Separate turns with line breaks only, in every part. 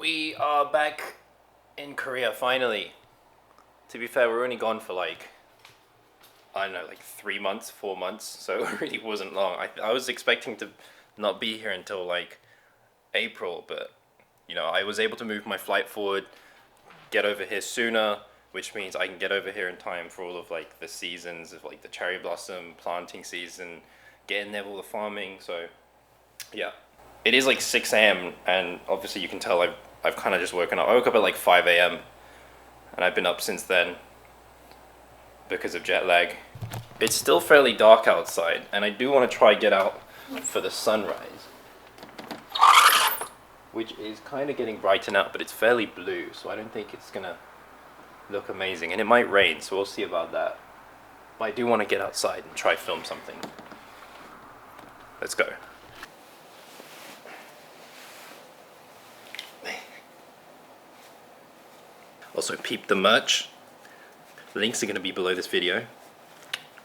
We are back in Korea finally. To be fair, we're only gone for like, I don't know, like 3 months, 4 months, so it really wasn't long. I was expecting to not be here until like April, but you know, I was able to move my flight forward, get over here sooner, which means I can get over here in time for all of like the seasons of like the cherry blossom planting season, get in there with all the farming. So yeah, it is like 6 a.m. and obviously you can tell I've kind of just woken up. I woke up at like 5 a.m. and I've been up since then because of jet lag. It's still fairly dark outside and I do want to try get out for the sunrise, which is kind of getting brighter now, but it's fairly blue, so I don't think it's gonna look amazing, and it might rain, so we'll see about that. But I do want to get outside and try film something. Let's go. Also, peep the merch. Links are going to be below this video.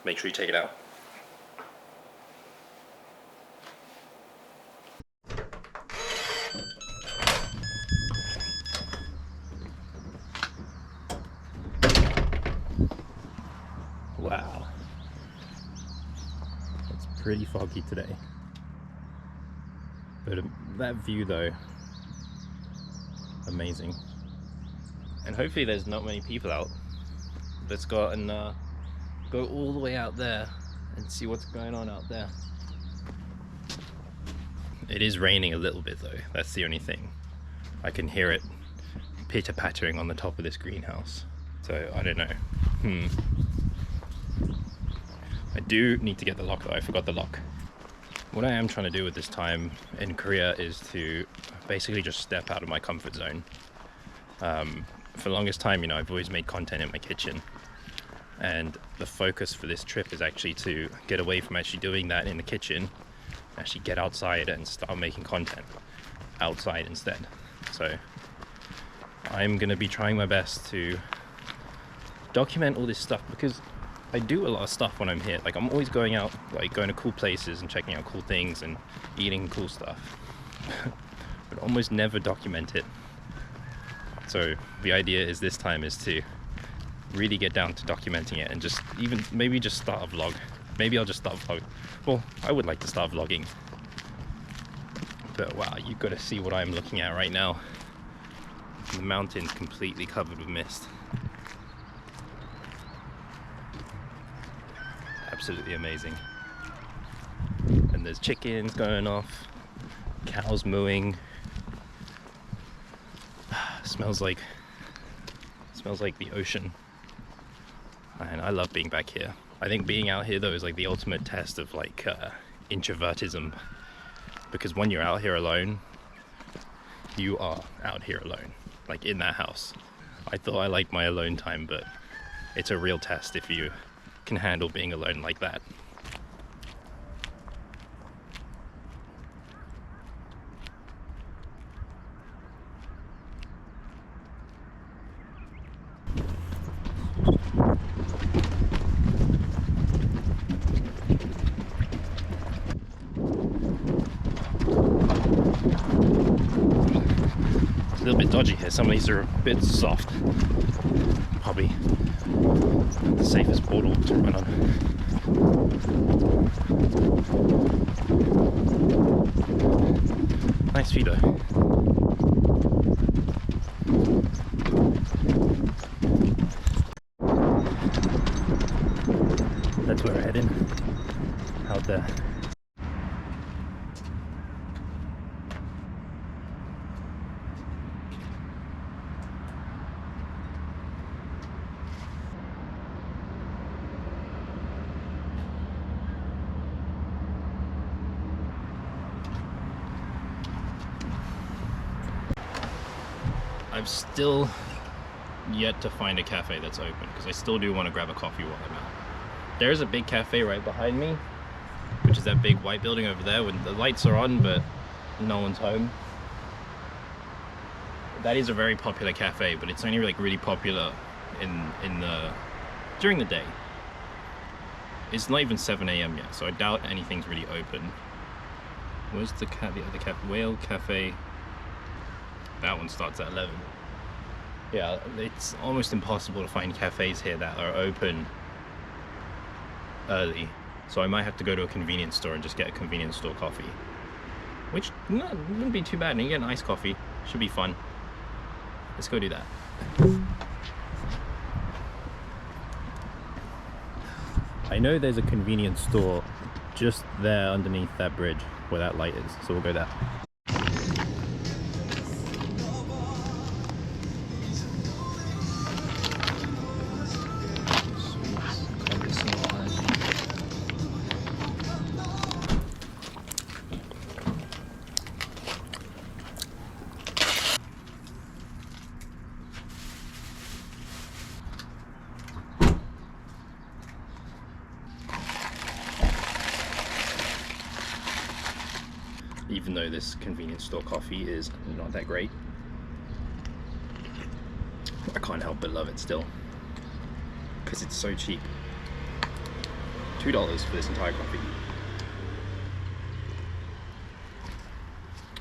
Make sure you check it out. Wow. It's pretty foggy today. But that view though, amazing. And hopefully there's not many people out. Let's go out and go all the way out there and see what's going on out there. It is raining a little bit though, that's the only thing. I can hear it pitter-pattering on the top of this greenhouse. So I don't know. I do need to get the lock though, I forgot the lock. What I am trying to do with this time in Korea is to basically just step out of my comfort zone. For the longest time, you know, I've always made content in my kitchen, and the focus for this trip is actually to get away from actually doing that in the kitchen, actually get outside and start making content outside instead. So I'm gonna be trying my best to document all this stuff, because I do a lot of stuff when I'm here. Like, I'm always going out, like going to cool places and checking out cool things and eating cool stuff, but almost never document it. So the idea is this time is to really get down to documenting it, and just even maybe just start a vlog. Maybe I'll just start a vlog. Well, I would like to start vlogging. But wow, you've got to see what I'm looking at right now. The mountain's completely covered with mist. Absolutely amazing. And there's chickens going off, cows mooing. Smells like the ocean, and I love being back here. I think being out here though is like the ultimate test of like introvertism, because when you're out here alone, you are out here alone, like in that house. I thought I liked my alone time, but it's a real test if you can handle being alone like that. It's a little bit dodgy here. Some of these are a bit soft. Probably not the safest portal to run on. Nice view though. That's where we're heading. Out there. I've still yet to find a cafe that's open, because I still do want to grab a coffee while I'm out. There's a big cafe right behind me, which is that big white building over there when the lights are on but no one's home. That is a very popular cafe, but it's only like really popular during the day. It's not even 7 a.m. yet, so I doubt anything's really open. Where's the other cafe? Whale Cafe. That one starts at 11. Yeah, it's almost impossible to find cafes here that are open early. So I might have to go to a convenience store and just get a convenience store coffee. Which wouldn't be too bad. And you get an iced coffee. Should be fun. Let's go do that. I know there's a convenience store just there underneath that bridge where that light is. So we'll go there. Even though this convenience store coffee is not that great, I can't help but love it still, because it's so cheap. $2 for this entire coffee.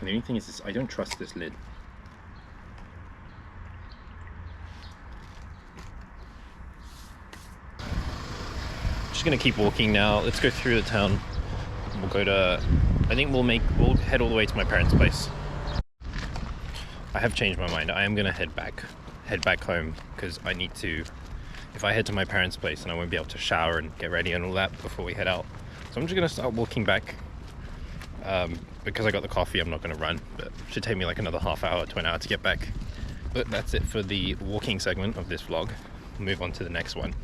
And the only thing is this, I don't trust this lid. Just gonna keep walking now. Let's go through the town. We'll go to, I think we'll head all the way to my parents' place. I have changed my mind. I am gonna head back home, because I need to, if I head to my parents' place, then I won't be able to shower and get ready and all that before we head out. So I'm just gonna start walking back. Because I got the coffee, I'm not gonna run, but it should take me like another half hour to an hour to get back. But that's it for the walking segment of this vlog. We'll move on to the next one.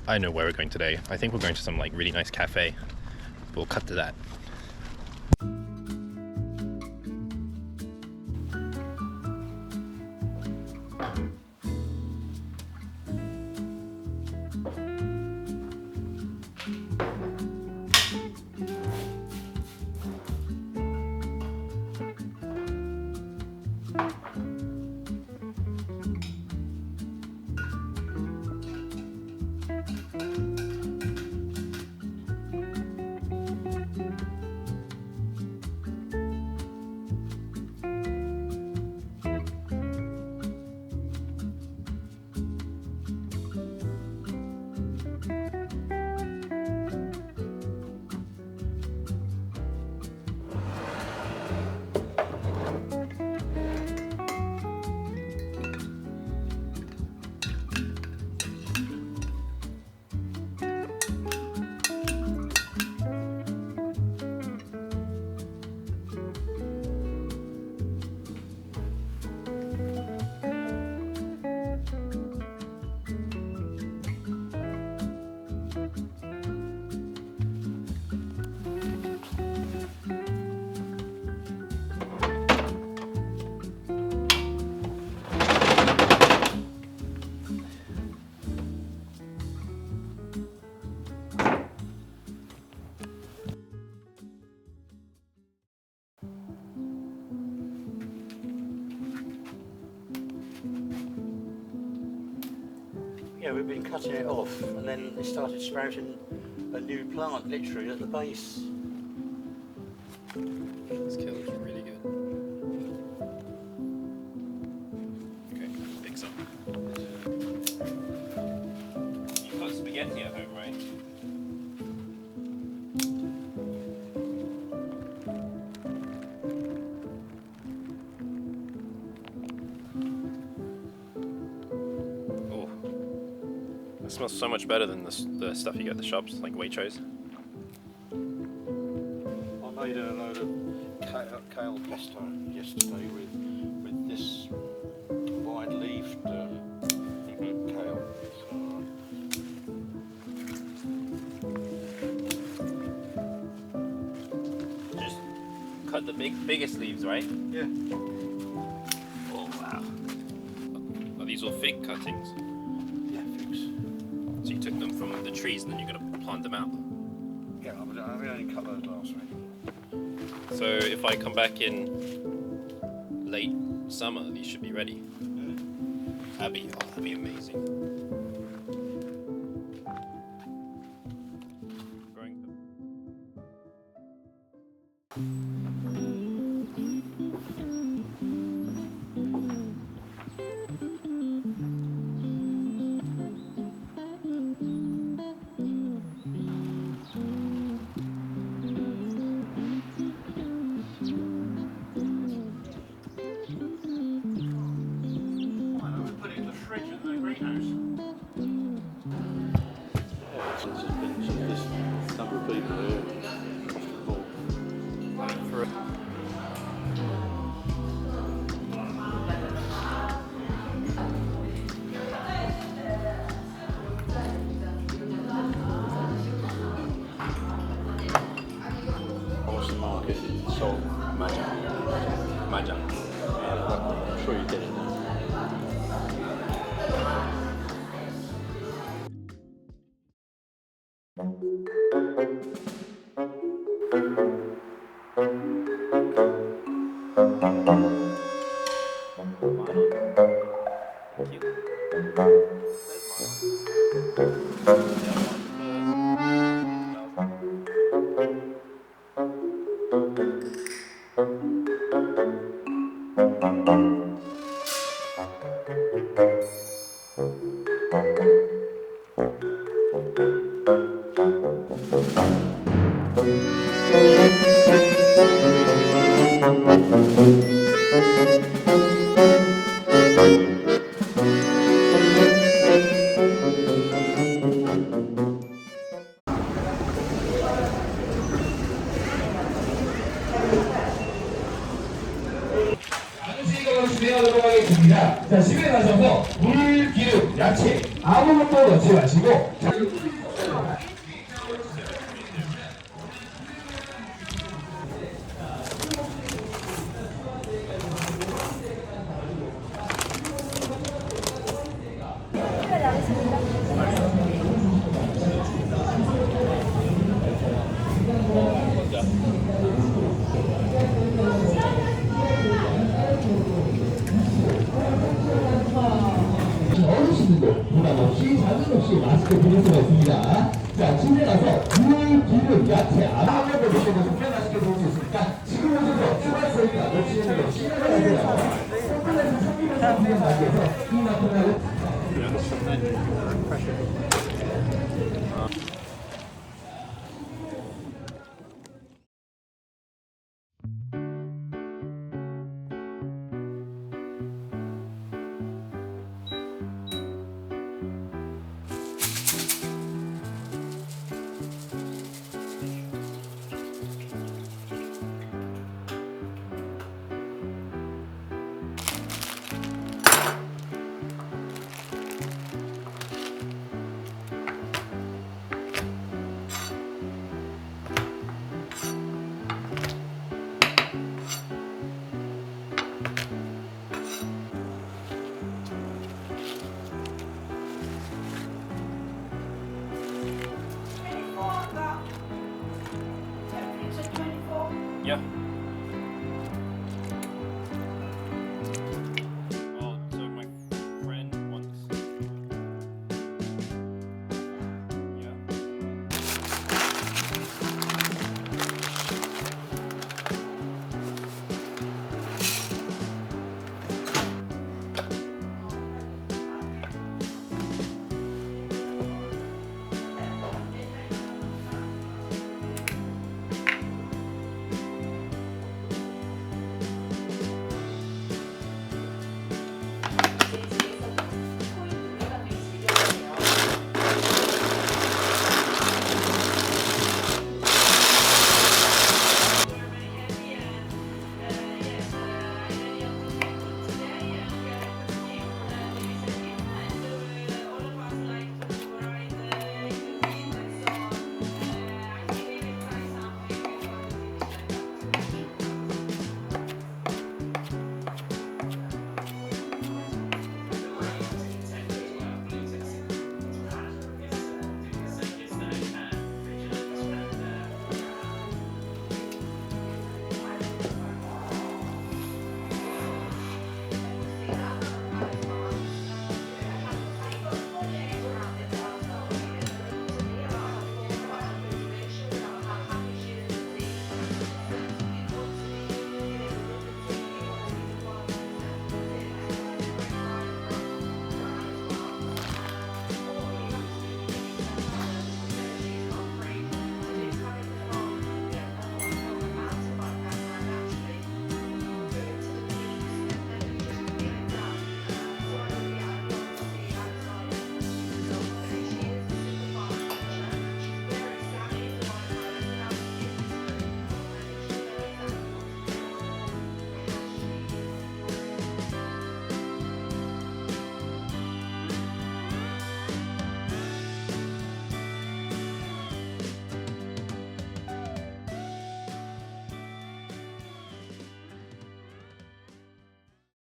I know where we're going today. I think we're going to some like really nice cafe. We'll cut to that.
Yeah, we've been cutting it off, and then it started sprouting a new plant literally at the base.
This kill is really good. Okay, big some. You've got spaghetti at home, right? It smells so much better than the stuff you get at the shops, like Waitrose.
I made a load of kale pesto yesterday with this wide-leaved kale.
Just cut the biggest leaves, right?
Yeah.
Oh wow! Are these all fig cuttings? So you took them from the trees and then you're going to plant them out?
Yeah, I only cut those last week.
So if I come back in late summer, these should be ready?
Yeah.
That'd be amazing.
Since there's been this number of people here across the board. What's the market? Salt, Majang.
Majang.
Yeah, I'm sure you get it now.
진행하도록 하겠습니다. 자, 집에 가셔서 물, 기름, 야채 아무것도 넣지 마시고 어르신들도 부담 없이 자극 없이 마스크 드릴 수가 있습니다. 자, 집에 가서 물, 기름, 야채 아무것도 드셔도 정말 맛있게 드실 수 있으니까 지금 오셔서 추가 세니까 놓치는 거 시작하세요. 홈플레이스 참기면서 구경 가게에서 이 나타나는